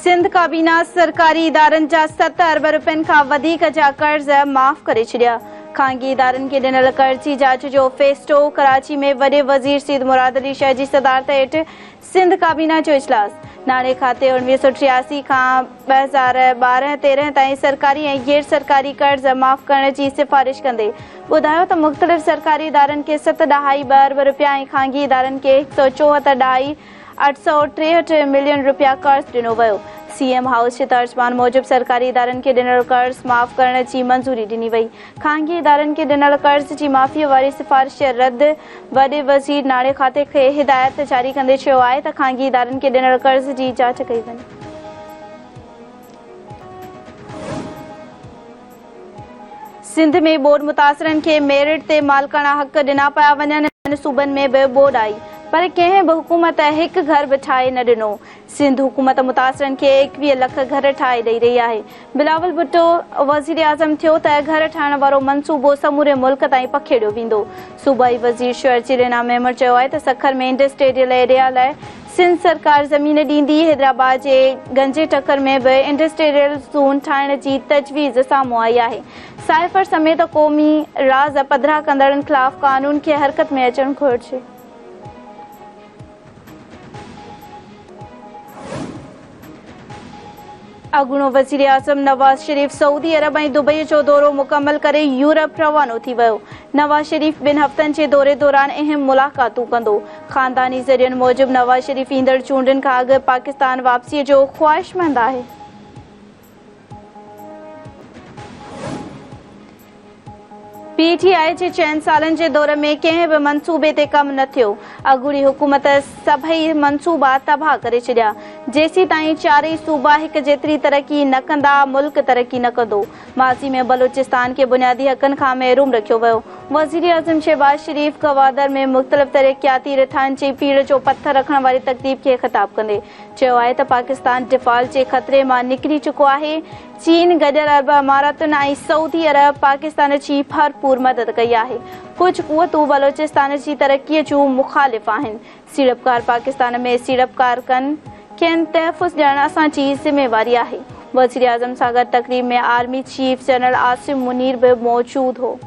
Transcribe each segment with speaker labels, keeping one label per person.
Speaker 1: सिंध काबीना सरकारी इदारनि जा 7 अरब रुपयनि खां वधीक जा कर्ज़ माफ़ करे छॾिया। ख़ानगी इदारनि खे ॾिनल कर्ज़ जी जाच जो फ़ैसिलो। कराची में वॾे वज़ीर सईद मुराद अली शाह जी सदारत हेठि सिंध काबीना जो इजलास। नाणे खाते 1983 खां 2012-13 ताईं सरकारी ऐं गैर सरकारी कर्ज़ माफ़ करण जी सिफ़ारिश कंदे ॿुधायो त मुख़्तलिफ़ सरकारी इदारनि खे 7.2 अरब रुपया ऐं ख़ानगी इदारनि खे 174.863 मिलियन रुपया कर्ज़ ॾिनो वियो। सीएम हाउस जे तर्जमान मूजिब सरकारी इदारनि खे ॾिनल कर्ज़ माफ़ करण जी मंज़ूरी ॾिनी वई। ख़ानगी इदारनि खे ॾिनल कर्ज़ जी माफ़ीअ वारी सिफ़ारिश रद्द। वॾे वज़ीर नाणे खाते खे हिदायत जारी कंदे चयो आहे त ख़ानगी इदारनि खे ॾिनल कर्ज़ जी जाच कई वञे। सिंध में बोर्ड मुतासिरनि खे मेरिट ते मालिकाना हक़ ॾिना पिया वञनि। सूबनि में बि बोर्ड आई पर कंहिं बि हुकूमत हिकु घर बि ठाहे न ॾिनो। सिंध हुकूमत मुतासिरनि खे 21 लख घर ठाहे ॾेई रही आहे। बिलावल भुट्टो वज़ीर आज़म थियो त घर ठाहिण वारो मंसूबो समूरे मुल्क ताईं पखेड़ियो वेंदो। सूबाई वज़ीर शौहर चिरेना मेमर चयो आहे त सखर में इंडस्ट्रियल एरिया लाइ सिंध सरकार ज़मीन ॾींदी। हैदराबाद जे गंजे टकर में बि इंडस्ट्रियल ज़ोन ठाहिण जी तजवीज़ साम्हूं आई आहे। साइफ़र समेत क़ौमी राज़ पधिरा कंदड़नि ख़िलाफ़ कानून खे हरकत में अचणु घुरिजे। अॻूणो वज़ीर आज़म नवाज़ शरीफ़ सऊदी अरब ऐं दुबई जो दौरो मुकमल करे यूरोप रवानो थी वियो। नवाज़ शरीफ़ 2 हफ़्तनि जे दौरे दौरान अहम मुलाक़ातूं कंदो। ख़ानदानी ज़रियनि मूजिब नवाज़ शरीफ़ ईंदड़ चूंडनि खां अॻु पाकिस्तान वापसीअ जो ख़्वाहिशमंद आहे। पीटीआई जे 4 सालनि जे दौर में कंहिं बि मंसूबे ते कमु न थियो। अॻूणी हुकूमत सभई मंसूबा तबाह करे छॾिया। जेसीं ताईं चारई सूबा हिकु जेतिरी तरक़ी न कंदा, मुल्क तरक़ी न कंदो। माज़ी में बलूचिस्तान खे बुनियादी हक़नि खां महरूम रखियो वियो। वज़ीर आज़म शहबाज शरीफ़ गवादर में मुख़्तलिफ़ तरक़ियाती रिथान जी पीड़ जो पथर रखण वारी तक़रीब खे ख़िताब कंदे चयो आहे त पाकिस्तान डिफ़ॉल्ट जे ख़तरे मां निकिरी चुको आहे। चीन, गॾियल अरब अमारातुनि ऐं सऊदी अरब पाकिस्तान जी भरपूर मदद कई आहे। कुझु क़ुवतूं बलूचिस्तान जी तरक़ीअ जूं मुख़ालिफ़ आहिनि। सीड़पकार पाकिस्तान में सीड़पकार खेनि तहफ़ुज़ ॾियणु असांजी ज़िम्मेवारी आहे। वज़ीर आज़म सां गॾु तक़रीब में army chief general Asim Munir बि मौजूदु हो।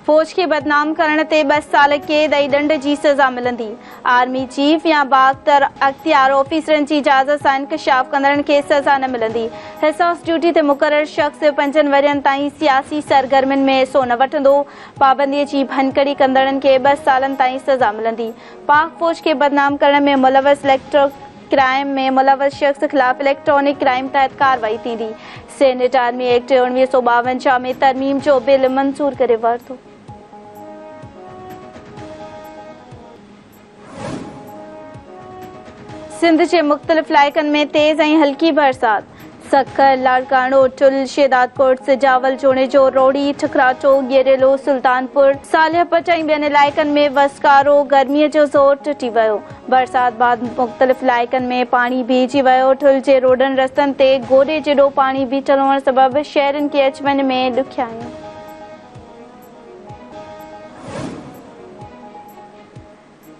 Speaker 1: फ़ौज खे बदनाम करण ते 2 साल क़ैद ऐं ॾंड जी सज़ा मिलंदी। आर्मी चीफ या बाअख्तर अख्तियार ऑफिसरनि जी इजाज़त सां इंकशाफ कंदड़नि खे सज़ा न मिलंदी। हिसास ड्यूटी ते मुक़ररु शख़्स 5 वरियनि ताईं सियासी सरगर्मियुनि में हिसो न वठंदो। पाबंदीअ जी भनकड़ी कंदड़नि खे 2 सालनि ताईं सज़ा मिलंदी। पाक फ़ौज खे बदनाम करण में मुलविस क्राइम में मुलविस शख़्स ख़िलाफ़ इलेक्ट्रॉनिक क्राइम तहत कार्रवाई थींदी। सेनेट आर्मी एक्ट 1952 में तरमीम जो बिल मंज़ूर करे वरितो। सिंध जे मुख़्तलिफ़ इलाइक़नि में तेज़ ऐं हल्की बरसात। सखर, लाड़कानो, ठुल, शेदातकोट, सिजावल, जोनेजो, रोड़ी, ठकराचो, गिरेलो, सुल्तानपुर, सालियापट ऐं ॿियनि इलाइक़नि में वसकारो गर्मीअ जो ज़ोर टुटी वियो। बरसात बाद मुख़्तलिफ़ इलाइक़नि में पाणी भीजी वियो। ठुल जे रोडनि रस्तनि ते गोॾे जेॾो पाणी बीठल हुअण सबबि शहरनि खे अच वञ में ॾुखियाईं।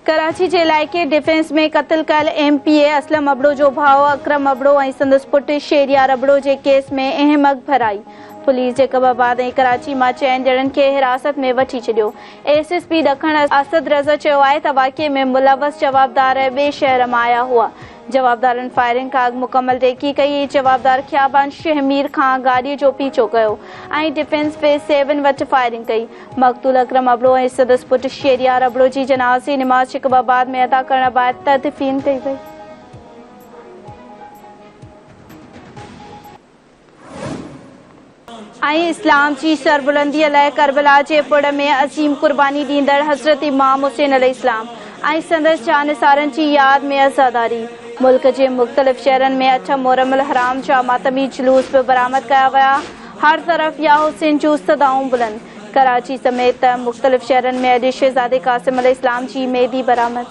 Speaker 1: कराची जे इलाइक़े डिफेंस में क़त्ल कयल MPA असलम अबड़ो जो भाउ अकरम अबड़ो ऐं संदसि पुटु शेरियार अबड़ो जे केस में अहम अॻु भराई। पुलिस जे कबाबाद ऐं कराची मां 4 ॼणनि खे हिरासत में वठी छॾियो। SSP ॾखण असद रज़ा चयो आहे त वाक़िए में मुलविस जवाबदार ॿिए शहर मां आया हुआ। जवाबदारनि फायरिंग खां अॻु मुकमल तहक़ीक़ कई। जवाबदार ख़ियाबान शहमीर खां गाॾीअ जो पीछो कयो ऐं डिफेंस फेज़ 7 वटि फायरिंग कई। मक़तूल अकरम अबड़ो ऐं संदसि पुटु शेरियार अबड़ो जी जनाज़ी निमाज़ शिकबाबाद में अदा करण बैदि तदफ़ीन कई वई। ऐं इस्लाम जी सरबुलंदीअ लाइ करबला जे पुड़ में अज़ीम कुर्बानी ॾींदड़ हज़रत इमाम हुसैन अलैहिस्सलाम ऐं संदसि जानिसारनि जी यादि में अज़ादारी। मुल्क जे मुख़्तलिफ़ शहरनि में 8 मुहर्रम हराम जा मातमी जुलूस बि बरामद कया विया। हर तरफ़ या हुसैन जूं सदाऊं बुलंद। कराची समेत मुख़्तलिफ़ शहरनि में अॼु शहज़ादे क़ासिम अलैहिस्सलाम जी मेदी बरामद।